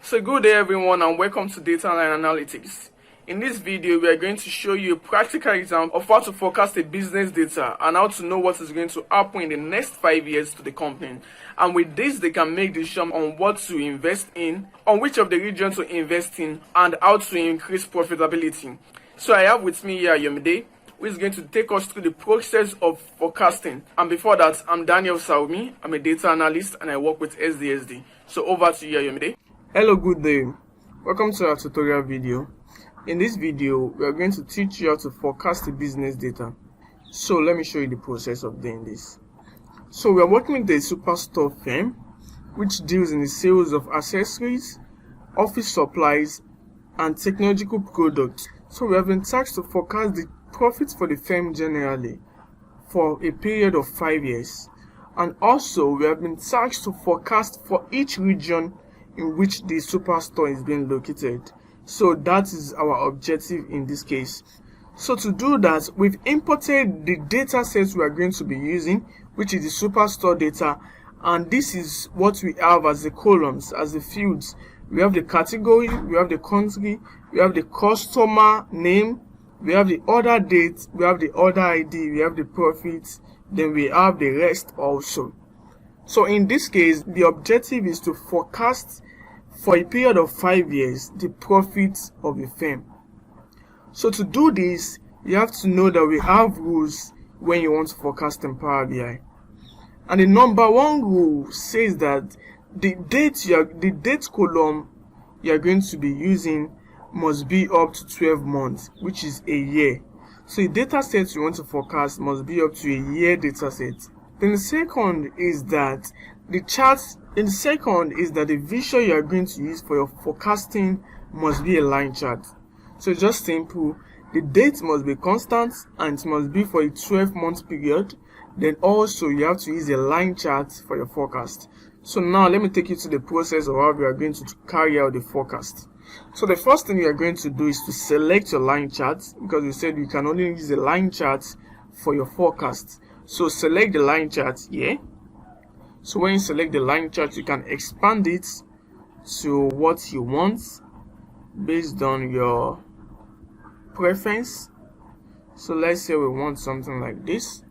So good day everyone and welcome to Data and Analytics. In this video, we are going to show you a practical example of how to forecast a business data and how to know what is going to happen in the next 5 years to the company. And with this, they can make decisions on what to invest in, on which of the regions to invest in, and how to increase profitability. So I have with me here Yomide, who is going to take us through the process of forecasting. And before that, I'm Daniel Saumi. I'm a data analyst and I work with SDSD. So over to you, Yomide. Hello, good day. Welcome to our tutorial video. In this video, we are going to teach you how to forecast the business data. So let me show you the process of doing this. So we are working with a superstore firm which deals in the sales of accessories, office supplies, and technological products. So we have been tasked to forecast the profits for the firm generally for a period of 5 years. And also we have been tasked to forecast for each region in which the superstore is being located. So that is our objective in this case. So to do that, we've imported the data sets we are going to be using, which is the superstore data, and this is what we have as the columns, as the fields. We have the category, we have the country, we have the customer name, we have the order date, we have the order ID, we have the profits, then we have the rest also. So in this case, the objective is to forecast for a period of 5 years the profits of the firm. So to do this, you have to know that we have rules when you want to forecast in Power BI. And the number one rule says that the date column you are going to be using must be up to 12 months, which is a year. So the data set you want to forecast must be up to a year data set. Then the second is that the visual you are going to use for your forecasting must be a line chart. So it's just simple. The date must be constant and it must be for a 12-month period. Then also you have to use a line chart for your forecast. So now let me take you to the process of how we are going to carry out the forecast. So the first thing you are going to do is to select your line chart, because we said you can only use a line chart for your forecast. So select the line chart here. So when you select the line chart, you can expand it to what you want based on your preference. So let's say we want something like this.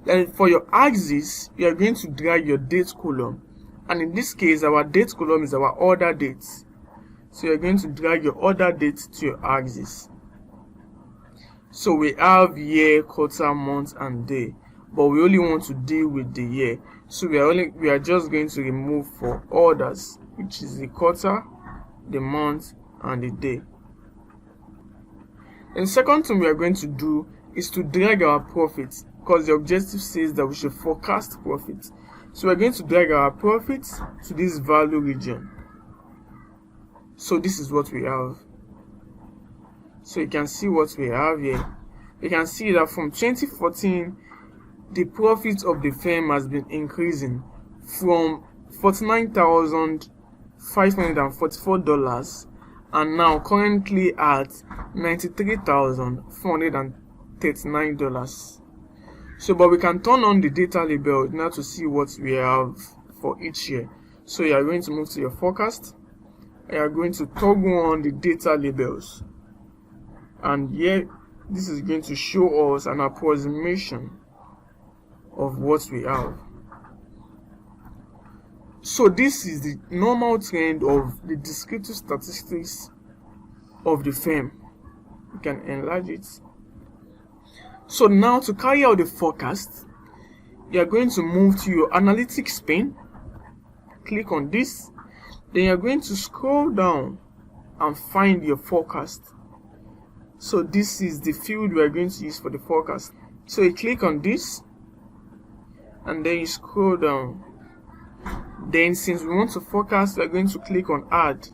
Then for your axis, you are going to drag your date column. And in this case, our date column is our order date. So you're going to drag your order date to your axis. So we have year, quarter, month, and day. But we only want to deal with the year. So we are just going to remove for orders, which is the quarter, the month, and the day. And the second thing we are going to do is to drag our profits, because the objective says that we should forecast profits. So we're going to drag our profits to this value region. So this is what we have. So you can see what we have here. You can see that from 2014, the profit of the firm has been increasing from $49,544 and now currently at $93,439. So but we can turn on the data label now to see what we have for each year. So you are going to move to your forecast. You are going to toggle on the data labels, and here this is going to show us an approximation of what we have. So this is the normal trend of the descriptive statistics of the firm. You can enlarge it. So now to carry out the forecast, you are going to move to your analytics pane. Click on this. Then you are going to scroll down and find your forecast. So this is the field we are going to use for the forecast. So you click on this and then you scroll down. Then since we want to forecast, we are going to click on add.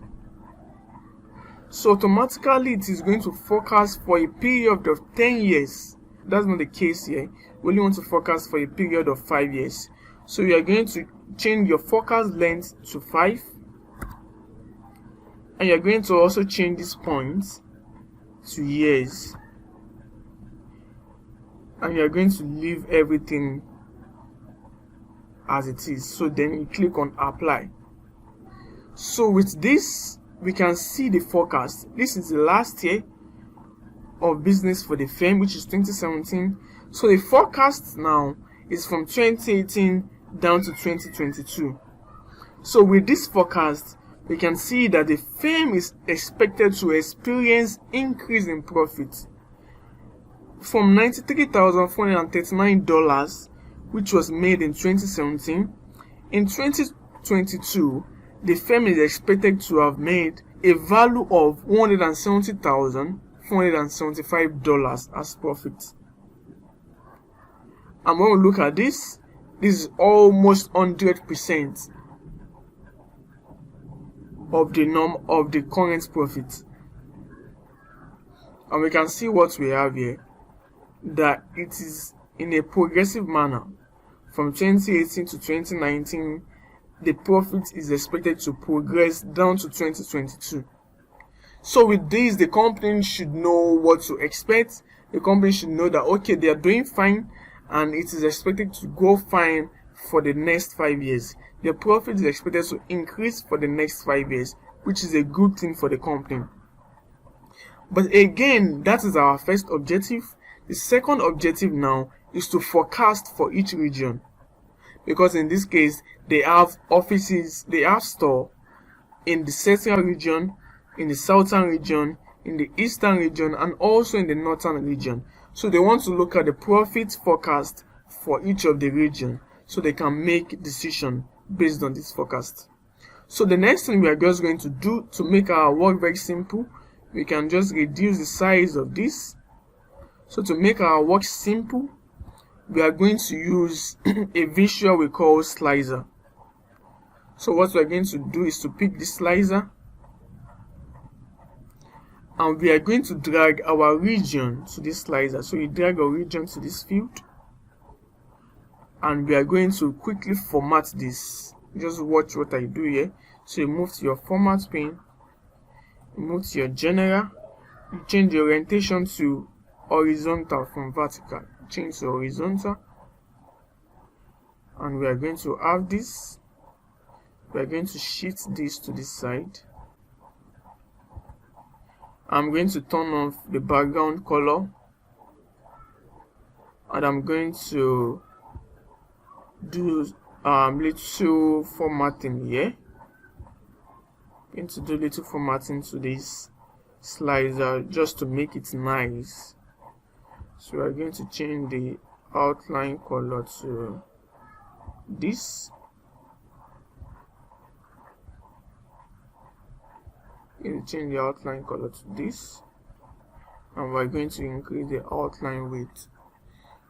So automatically it is going to forecast for a period of 10 years. That's not the case here. We only want to forecast for a period of 5 years. So you are going to change your forecast length to 5. And you're going to also change this point to years. And you're going to leave everything as it is. So then you click on apply. So with this, we can see the forecast. This is the last year of business for the firm, which is 2017. So the forecast now is from 2018 down to 2022. So with this forecast, we can see that the firm is expected to experience increase in profit from $93,439, which was made in 2017. In 2022, the firm is expected to have made a value of $170,475 as profit. And when we look at this is almost 100% of the current profit. And we can see what we have here, that it is in a progressive manner. From 2018 to 2019, the profit is expected to progress down to 2022. So with this, the company should know what to expect. The company should know that, okay, they are doing fine, and it is expected to go fine for the next 5 years. The profit is expected to increase for the next 5 years, which is a good thing for the company. But again, that is our first objective. The second objective now is to forecast for each region, because in this case, they have offices, they have store in the central region, in the southern region, in the eastern region, and also in the northern region. So they want to look at the profit forecast for each of the region, so they can make decision based on this forecast. So the next thing we are just going to do to make our work very simple, we can just reduce the size of this. So to make our work simple, we are going to use a visual we call slicer. So what we are going to do is to pick the slicer, and we are going to drag our region to this slicer. So you drag our region to this field, and we are going to quickly format this. Just watch what I do here. So you move to your format pane, you move to your general, you change the orientation to horizontal from vertical, change to horizontal, and we are going to have this. We are going to shift this to this side. I'm going to turn off the background color, and I'm going to do little formatting here. I'm going to do little formatting to this slicer just to make it nice. So we're going to change the outline color to this. Change the outline color to this, and we're going to increase the outline width.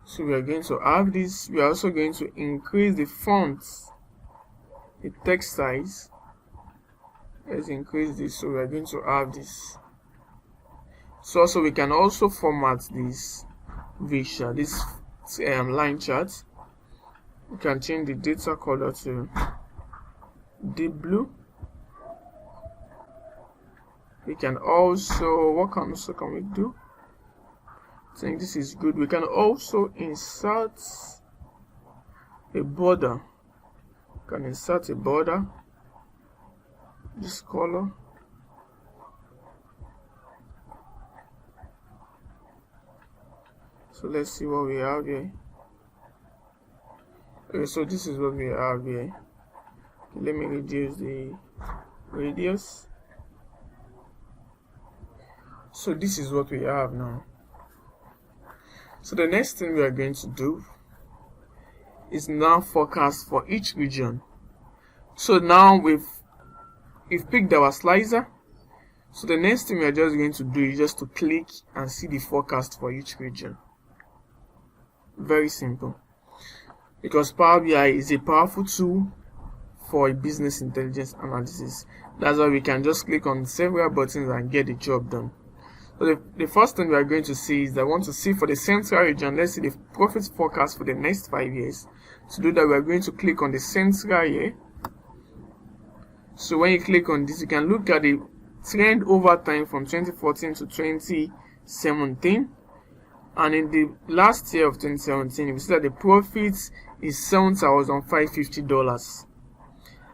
So we are going to have this. We are also going to increase the font, the text size. Let's increase this. So we are going to have this. So also we can also format this visual, this line chart. We can change the data color to deep blue. We can also, what can we do? I think this is good. We can also insert a border. We can insert a border, this color. So let's see what we have here. Okay, so this is what we have here. Let me reduce the radius. So this is what we have now. So the next thing we are going to do is now forecast for each region. So now we've picked our slicer. So the next thing we are just going to do is just to click and see the forecast for each region. Very simple. Because Power BI is a powerful tool for a business intelligence analysis. That's why we can just click on several buttons and get the job done. So the first thing we are going to see is that I want to see for the central region. Let's see the profit forecast for the next 5 years. To do that, we are going to click on the central here. So when you click on this, you can look at the trend over time from 2014 to 2017. And in the last year of 2017, you see that the profit is $7,550.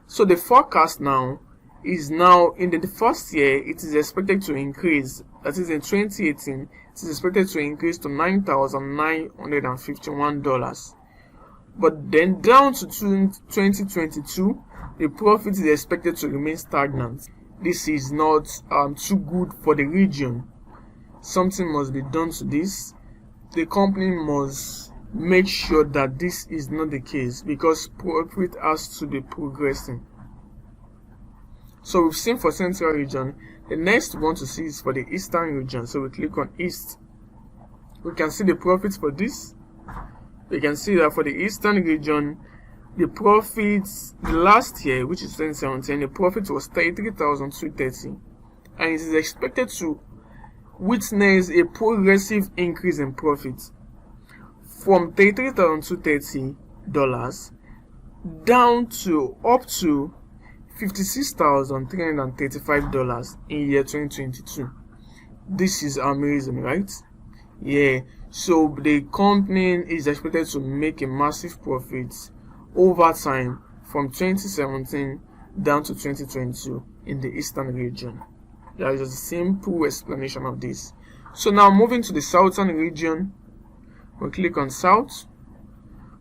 So the forecast now is now in the first year, it is expected to increase. That is in 2018, it is expected to increase to $9,951. But then down to 2022, the profit is expected to remain stagnant. This is not too good for the region. Something must be done to this. The company must make sure that this is not the case, because profit has to be progressing. So we've seen for Central region. The next we want to see is for the Eastern region. So we click on East. We can see the profits for this. We can see that for the Eastern region, the profits the last year, which is 2017, the profit was 33,230, and it is expected to witness a progressive increase in profit from $33,230 down to up to $56,335 in year 2022. This is amazing, right? Yeah. So the company is expected to make a massive profit over time from 2017 down to 2022 in the Eastern region. That is a simple explanation of this. So now moving to the Southern region, we click on South.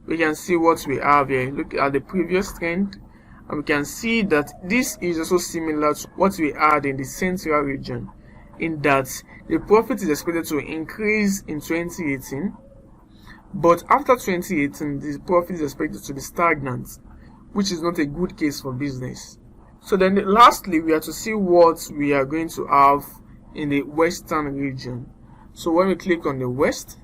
We can see what we have here. Look at the previous trend, and we can see that this is also similar to what we had in the Central region, in that the profit is expected to increase in 2018, but after 2018 the profit is expected to be stagnant, which is not a good case for business. So then lastly, we have to see what we are going to have in the Western region. So when we click on the West,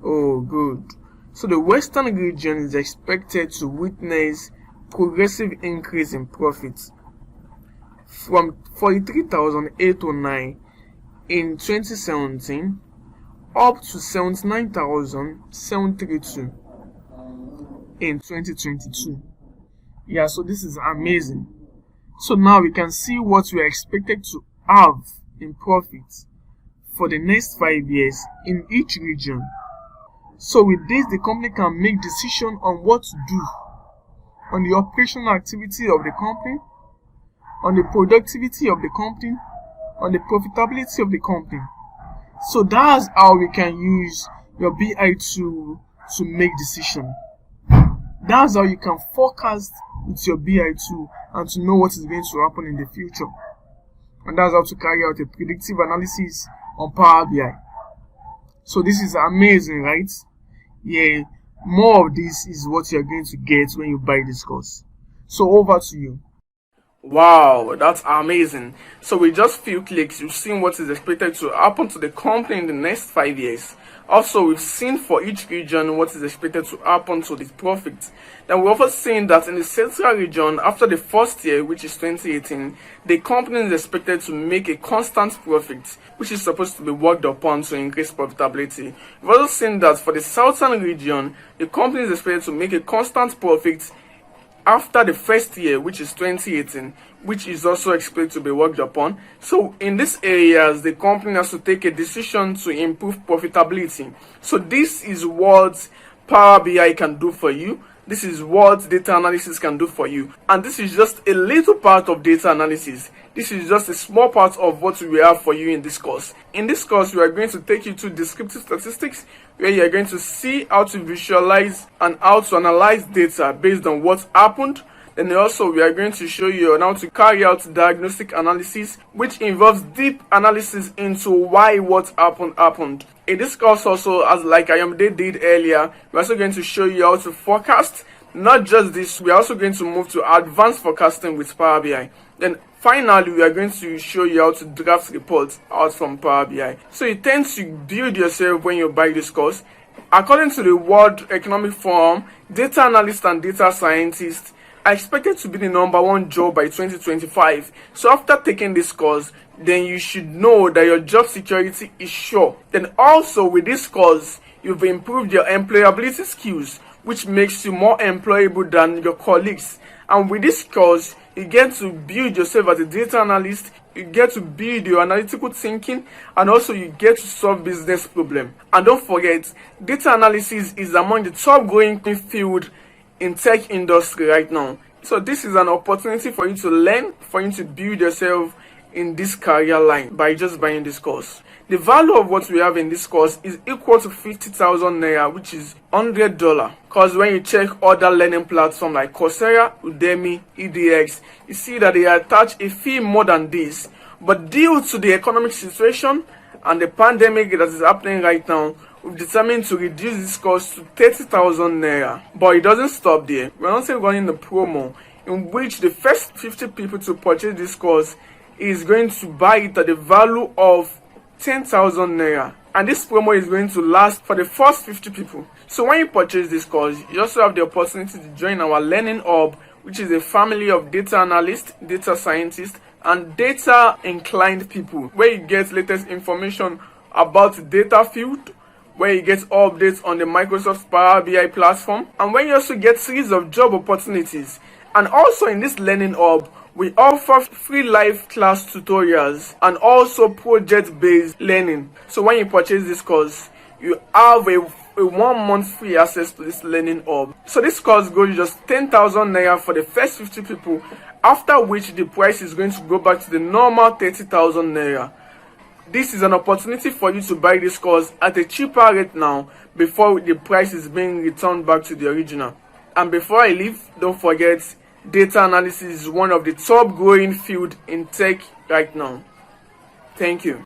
oh good, so the Western region is expected to witness progressive increase in profits from 43,809 in 2017 up to 79,732 in 2022. Yeah, so this is amazing. So now we can see what we are expected to have in profit for the next 5 years in each region. So with this, the company can make decision on what to do on the operational activity of the company, on the productivity of the company, on the profitability of the company. So that's how we can use your BI tool to make decision. That's how you can forecast with your BI tool and to know what is going to happen in the future. And that's how to carry out a predictive analysis on Power BI. So this is amazing, right? Yeah, more of this is what you're going to get when you buy this course. So over to you. Wow, that's amazing. So with just few clicks, you've seen what is expected to happen to the company in the next 5 years. Also, we've seen for each region what is expected to happen to the profit. Then we've also seen that in the Central region, after the first year, which is 2018, the company is expected to make a constant profit, which is supposed to be worked upon to increase profitability. We've also seen that for the Southern region, the company is expected to make a constant profit after the first year, which is 2018, which is also expected to be worked upon. So in these areas, the company has to take a decision to improve profitability. So this is what Power BI can do for you. This is what data analysis can do for you. And this is just a little part of data analysis. This is just a small part of what we have for you in this course. In this course, we are going to take you to descriptive statistics, where you are going to see how to visualize and how to analyze data based on what happened. Then also we are going to show you on how to carry out diagnostic analysis, which involves deep analysis into why what happened. In this course also, as like Ayomide did earlier, we're also going to show you how to forecast. Not just this, we're also going to move to advanced forecasting with Power BI. Then finally, we are going to show you how to draft reports out from Power BI. So you tend to build yourself when you buy this course. According to the World Economic Forum, data analysts and data scientists are expected to be the #1 job by 2025. So after taking this course, then you should know that your job security is sure. Then also with this course, you've improved your employability skills, which makes you more employable than your colleagues. And with this course, you get to build yourself as a data analyst, you get to build your analytical thinking, and also you get to solve business problems. And don't forget, data analysis is among the top growing field in tech industry right now. So this is an opportunity for you to learn, for you to build yourself in this career line by just buying this course. The value of what we have in this course is equal to 50,000 naira, which is $100. Because when you check other learning platforms like Coursera, Udemy, EDX, you see that they attach a fee more than this. But due to the economic situation and the pandemic that is happening right now, we've determined to reduce this cost to 30,000 naira. But it doesn't stop there. We're also running a promo in which the first 50 people to purchase this course is going to buy it at the value of 10,000 naira. And this promo is going to last for the first 50 people. So when you purchase this course, you also have the opportunity to join our Learning Hub, which is a family of data analysts, data scientists, and data inclined people, where you get latest information about the data field, where you get updates on the Microsoft Power BI platform, and where you also get series of job opportunities. And also in this Learning Hub, we offer free live class tutorials and also project-based learning. So when you purchase this course, you have a 1 month free access to this Learning Hub. So this course goes just 10,000 naira for the first 50 people, after which the price is going to go back to the normal 30,000 naira. This is an opportunity for you to buy this course at a cheaper rate now before the price is being returned back to the original. And before I leave, don't forget, data analysis is one of the top growing field in tech right now. Thank you.